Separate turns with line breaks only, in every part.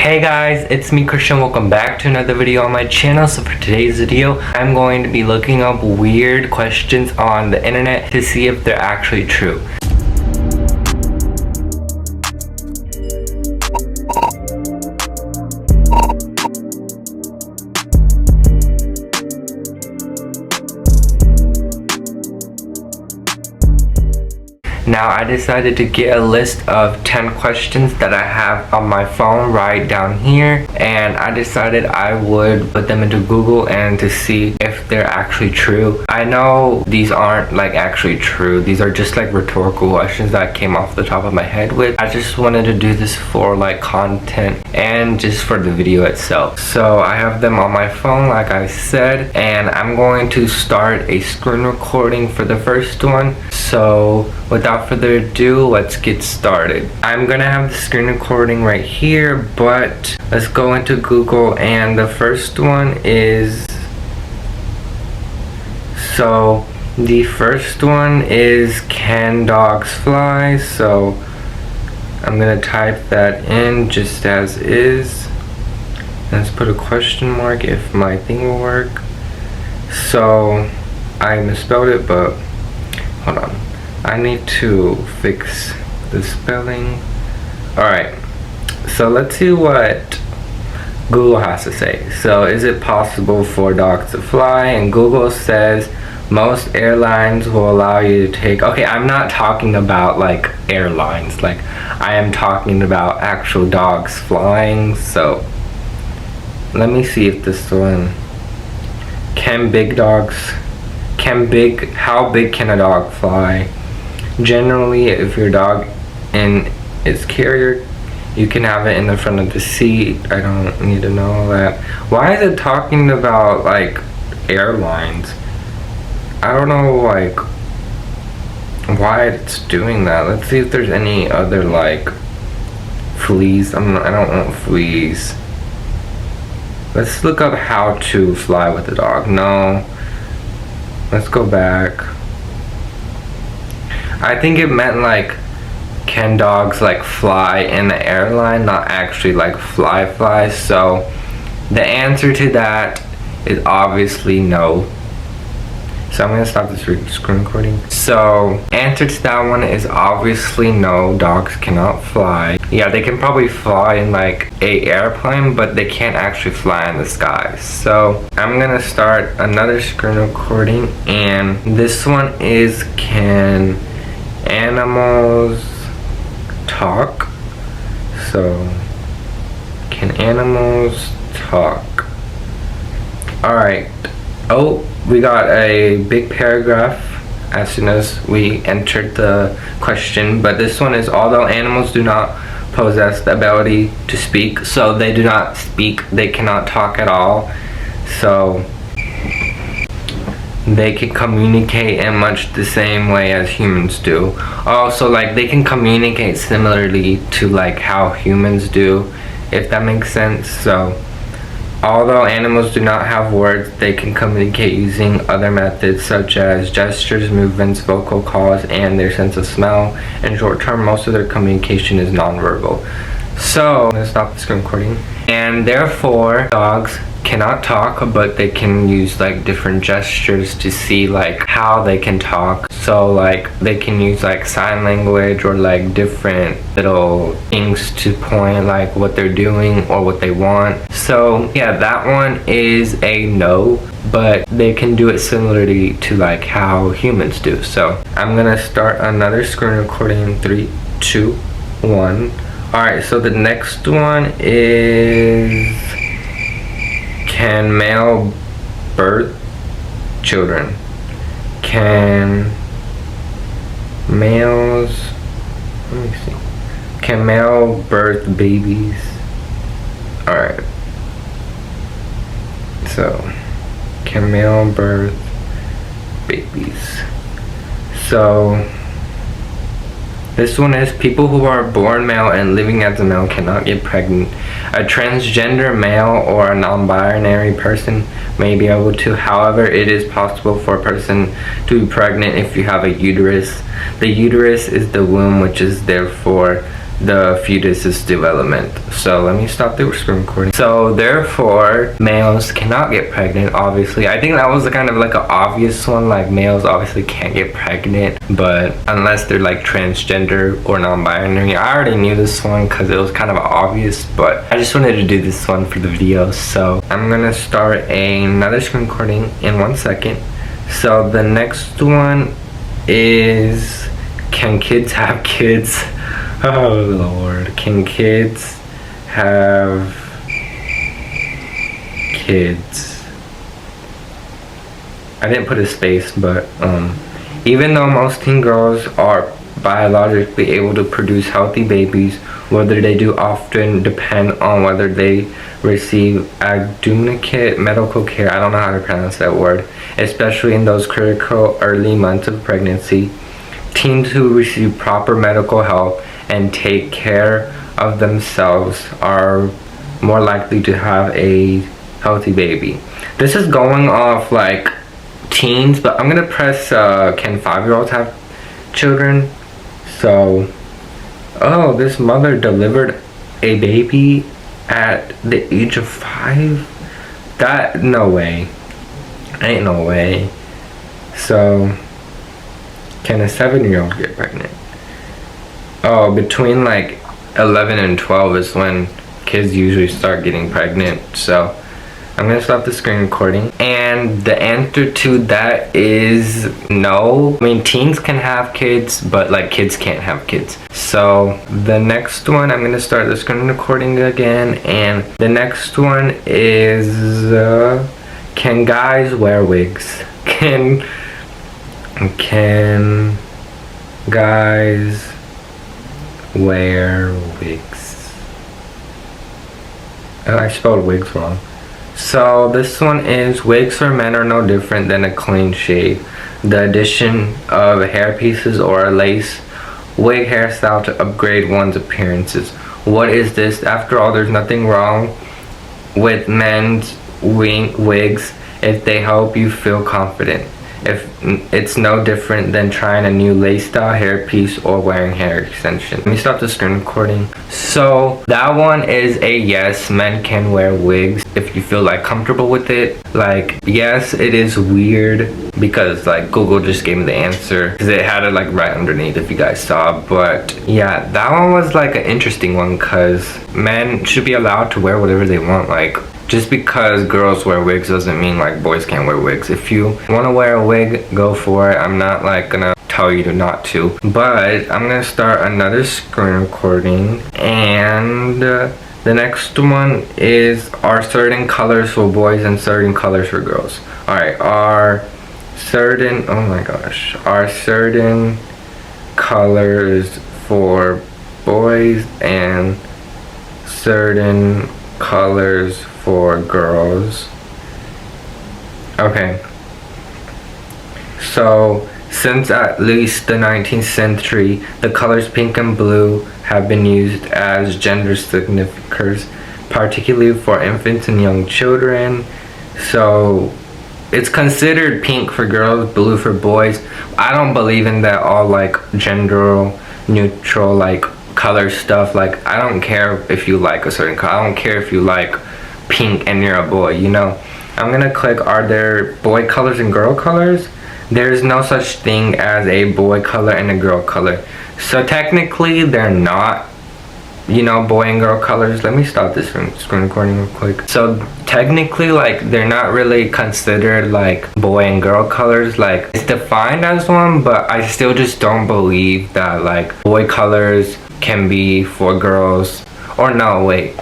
Hey guys, it's me Christian. Welcome back to another video on my channel. So for today's video, I'm going to be looking up weird questions on the internet to see if they're actually true. Now I decided to get a list of 10 questions that I have on my phone right down here, and I decided I would put them into Google and to see if they're actually true. I know these aren't like actually true. These are just like rhetorical questions that I came off the top of my head with. I just wanted to do this for like content and just for the video itself. So I have them on my phone like I said, and I'm going to start a screen recording for the first one. So without further ado, let's get started. I'm gonna have the screen recording right here, but let's go into Google, and the first one is, so the first one is, can dogs fly? So I'm gonna type that in just as is. Let's put a question mark if my thing will work. So I misspelled it, but hold on. I need to fix the spelling. Alright, so let's see what Google has to say. So, is it possible for dogs to fly? And Google says most airlines will allow you to take... Okay, I'm not talking about like airlines. Like, I am talking about actual dogs flying. So, let me see if this one... How big can a dog fly? Generally, if your dog is carrier, you can have it in the front of the seat. I don't need to know that. Why is it talking about like airlines? I don't know like why it's doing that. Let's see if there's any other like fleas. I don't want fleas. Let's look up how to fly with a dog. No. Let's go back. I think it meant like, can dogs like fly in the airline, not actually like fly. So the answer to that is obviously no. So I'm gonna stop this screen recording. So answer to that one is obviously no, dogs cannot fly. Yeah, they can probably fly in like a airplane, but they can't actually fly in the sky. So I'm gonna start another screen recording, and this one is, can animals talk? So can animals talk? Alright. Oh, we got a big paragraph as soon as we entered the question, but this one is, although animals do not possess the ability to speak, so they do not speak, they cannot talk at all, so they can communicate in much the same way as humans do. Also, like, they can communicate similarly to like how humans do, if that makes sense. So although animals do not have words, they can communicate using other methods such as gestures, movements, vocal calls, and their sense of smell. In short term, most of their communication is nonverbal. So I'm gonna stop the screen recording. And therefore, dogs cannot talk, but they can use like different gestures to see like how they can talk. So like they can use like sign language or like different little things to point like what they're doing or what they want. So yeah, that one is a no, but they can do it similarly to like how humans do. So I'm gonna start another screen recording in 3, 2, 1. Alright, so the next one is, can male birth children? Can males, let me see, can male birth babies? Alright, so can male birth babies? So this one is, people who are born male and living as a male cannot get pregnant. A transgender male or a non-binary person may be able to. However, it is possible for a person to be pregnant if you have a uterus. The uterus is the womb, which is therefore the fetus's development. So let me stop the screen recording. So therefore, males cannot get pregnant, obviously. I think that was kind of like an obvious one, like males obviously can't get pregnant, but unless they're like transgender or non-binary. I already knew this one because it was kind of obvious, but I just wanted to do this one for the video. So I'm gonna start another screen recording in 1 second. So the next one is, can kids have kids? Oh Lord, can kids have kids? I didn't put a space, but even though most teen girls are biologically able to produce healthy babies, whether they do often depend on whether they receive adjunct medical care. I don't know how to pronounce that word, especially in those critical early months of pregnancy. Teens who receive proper medical help and take care of themselves are more likely to have a healthy baby. This is going off like teens, but I'm gonna press can 5-year-olds have children? So, oh, this mother delivered a baby at the age of 5? That, no way. Ain't no way. So, can a 7-year-old get pregnant? Oh, between like 11 and 12 is when kids usually start getting pregnant. So I'm gonna stop the screen recording. And the answer to that is no. I mean, teens can have kids, but like kids can't have kids. So the next one, I'm gonna start the screen recording again. And the next one is, can guys wear wigs? Can guys wear wigs? Oh, I spelled wigs wrong. So this one is, wigs for men are no different than a clean shave. The addition of hair pieces or a lace wig hairstyle to upgrade one's appearances. What is this? After all, there's nothing wrong with men's wigs if they help you feel confident. If it's no different than trying a new lace style hairpiece or wearing hair extension. Let me stop the screen recording. So that one is a yes, men can wear wigs if you feel like comfortable with it. Like, yes, it is weird because like Google just gave me the answer because it had it like right underneath if you guys saw. But yeah, that one was like an interesting one because men should be allowed to wear whatever they want. Like, just because girls wear wigs doesn't mean like boys can't wear wigs. If you want to wear a wig, go for it. I'm not like gonna tell you to not to. But I'm gonna start another screen recording. And the next one is, are certain colors for boys and certain colors for girls? Alright, are certain colors for boys and certain colors for girls? Okay, so since at least the 19th century, the colors pink and blue have been used as gender signifiers, particularly for infants and young children. So it's considered pink for girls, blue for boys. I don't believe in that all like gender neutral like color stuff. Like, I don't care if you like a certain color. I don't care if you like pink and you're a boy, you know. I'm gonna click, are there boy colors and girl colors? There's no such thing as a boy color and a girl color. So technically they're not, you know, boy and girl colors. Let me stop this screen recording real quick. So technically, like, they're not really considered like boy and girl colors. Like, it's defined as one, but I still just don't believe that like boy colors can be for girls, or no, wait,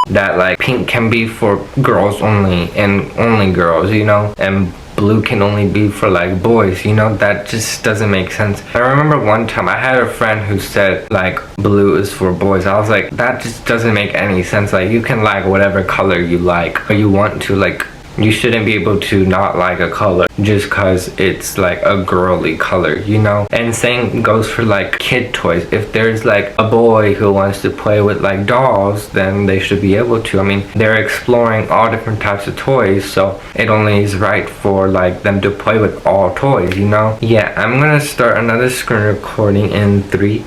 that like pink can be for girls only and only girls, you know, and blue can only be for like boys, you know. That just doesn't make sense. I remember one time I had a friend who said like blue is for boys. I was like, that just doesn't make any sense. Like, you can like whatever color you like or you want to. Like, you shouldn't be able to not like a color just because it's like a girly color, you know. And same goes for like kid toys. If there's like a boy who wants to play with like dolls, then they should be able to. I mean, they're exploring all different types of toys, so it only is right for like them to play with all toys, you know. Yeah, I'm gonna start another screen recording in 3,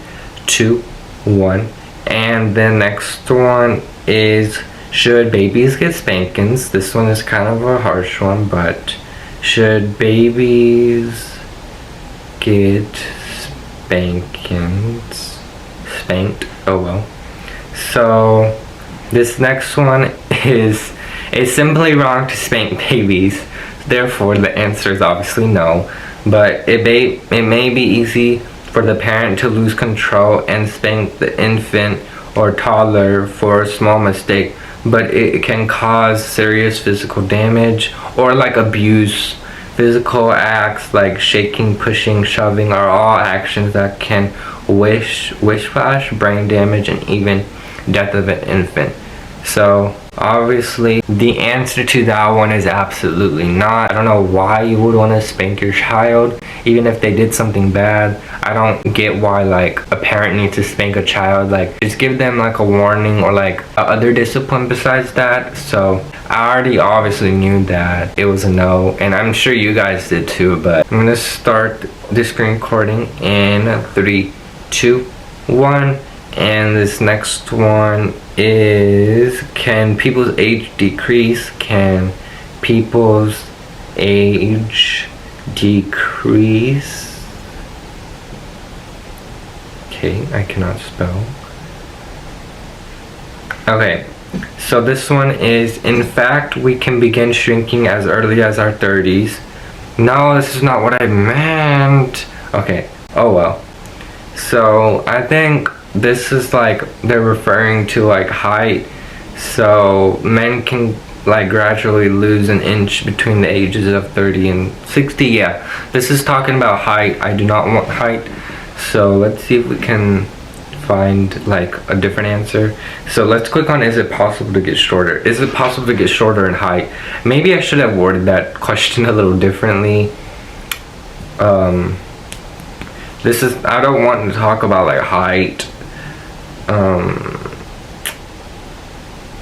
2, 1. And the next one is, should babies get spankings? This one is kind of a harsh one, but should babies get spankings? Spanked? Oh well. So this next one is, it's simply wrong to spank babies. Therefore, the answer is obviously no. But it may be easy for the parent to lose control and spank the infant or toddler for a small mistake, but it can cause serious physical damage or like abuse. Physical acts like shaking, pushing, shoving are all actions that can wish flash, brain damage, and even death of an infant. So obviously the answer to that one is absolutely not. I don't know why you would want to spank your child even if they did something bad. I don't get why like a parent needs to spank a child. Like, just give them like a warning or like other discipline besides that. So I already obviously knew that it was a no, and I'm sure you guys did too. But I'm gonna start the screen recording in 3, 2, 1. And this next one is, can people's age decrease? Can people's age decrease? Okay, I cannot spell. Okay, so this one is, in fact, we can begin shrinking as early as our 30s. No, this is not what I meant. Okay, oh well. So I think this is like, they're referring to like height. So men can like gradually lose an inch between the ages of 30 and 60. Yeah, this is talking about height. I do not want height. So let's see if we can find like a different answer. So let's click on, is it possible to get shorter? Is it possible to get shorter in height? Maybe I should have worded that question a little differently. This is, I don't want to talk about like height.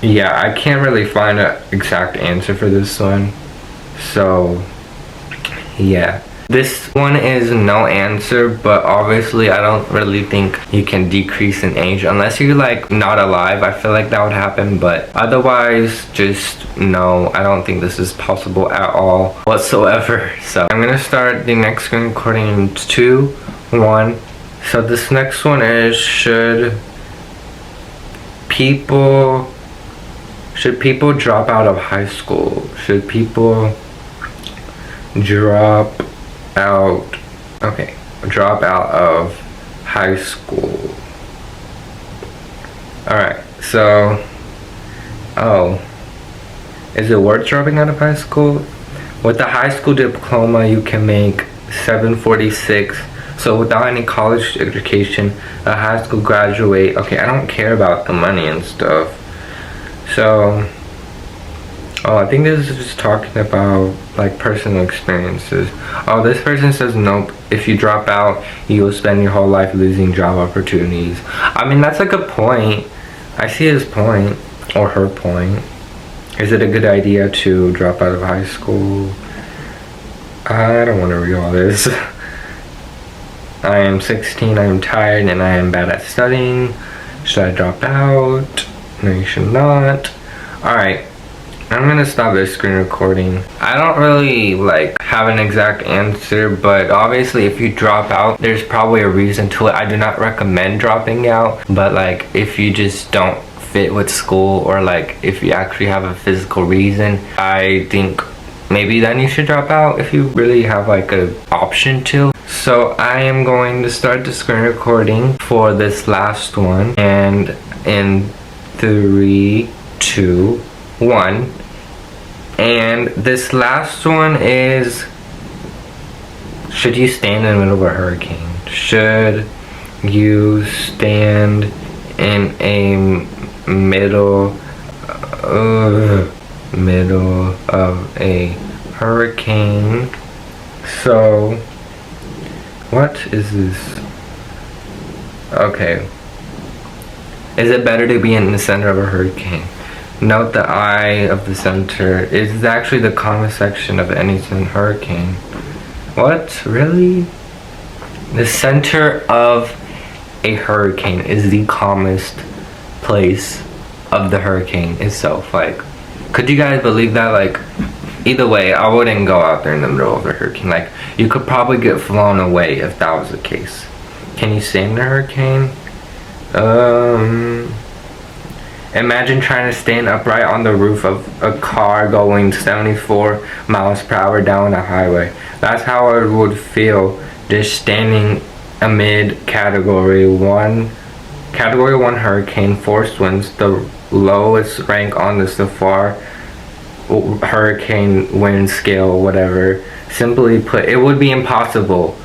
Yeah, I can't really find an exact answer for this one. So yeah, this one is no answer, but obviously I don't really think you can decrease in age unless you're like not alive. I feel like that would happen, but otherwise just no, I don't think this is possible at all whatsoever. So I'm gonna start the next screen recording in 2, 1. So this next one is, should people drop out of high school? Should people drop out of high school? Alright, so is it worth dropping out of high school? With the high school diploma you can make $746. So without any college education, a high school graduate, okay, I don't care about the money and stuff. So, I think this is just talking about like personal experiences. Oh, this person says nope. If you drop out, you will spend your whole life losing job opportunities. I mean, that's a good point. I see his point, or her point. Is it a good idea to drop out of high school? I don't want to read all this. I am 16, I am tired, and I am bad at studying. Should I drop out? No, you should not. Alright, I'm gonna stop this screen recording. I don't really like have an exact answer, but obviously if you drop out, there's probably a reason to it. I do not recommend dropping out, but like if you just don't fit with school, or like if you actually have a physical reason, I think maybe then you should drop out if you really have like an option to. So I am going to start the screen recording for this last one, and in 3, 2, 1. And this last one is, should you stand in the middle of a hurricane? Should you stand in a middle of a hurricane? So what is this? Okay. Is it better to be in the center of a hurricane? Note the eye of the center is actually the common section of any hurricane. What? Really? The center of a hurricane is the calmest place of the hurricane itself. Like, could you guys believe that? Like, either way, I wouldn't go out there in the middle of a hurricane. Like, you could probably get flown away if that was the case. Can you stay in the hurricane? Imagine trying to stand upright on the roof of a car going 74 miles per hour down a highway. That's how it would feel, just standing amid Category 1 hurricane force winds, the lowest rank on the Safar hurricane wind scale, whatever. Simply put, it would be impossible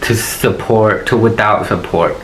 to without support.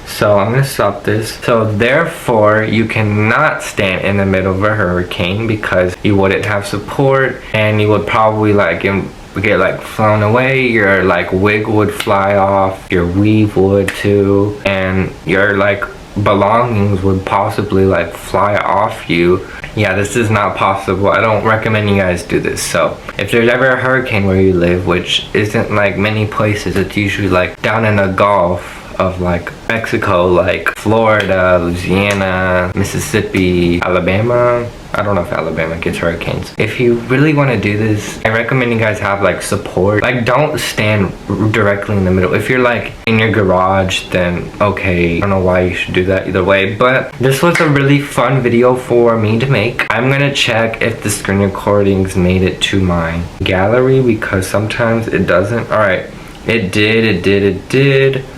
So I'm gonna stop this. So therefore, you cannot stand in the middle of a hurricane because you wouldn't have support, and you would probably like get like flown away. Your like wig would fly off, your weave would too, and your like belongings would possibly like fly off you. Yeah, this is not possible. I don't recommend you guys do this. So if there's ever a hurricane where you live, which isn't like many places, it's usually like down in the Gulf of like Mexico, like Florida, Louisiana, Mississippi, Alabama. I don't know if Alabama gets hurricanes. If you really want to do this, I recommend you guys have like support. Like, don't stand directly in the middle. If you're like in your garage, then okay, I don't know why you should do that either way. But this was a really fun video for me to make. I'm gonna check if the screen recordings made it to my gallery, because sometimes it doesn't. All right. It did.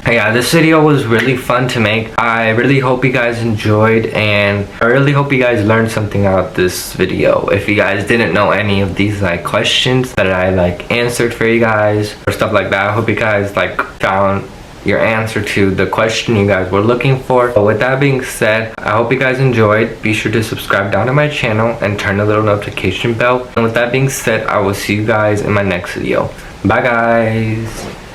Yeah, this video was really fun to make. I really hope you guys enjoyed, and I really hope you guys learned something out of this video. If you guys didn't know any of these like questions that I like answered for you guys or stuff like that, I hope you guys like found your answer to the question you guys were looking for. But with that being said, I hope you guys enjoyed. Be sure to subscribe down to my channel and turn the little notification bell. And with that being said, I will see you guys in my next video. Bye guys.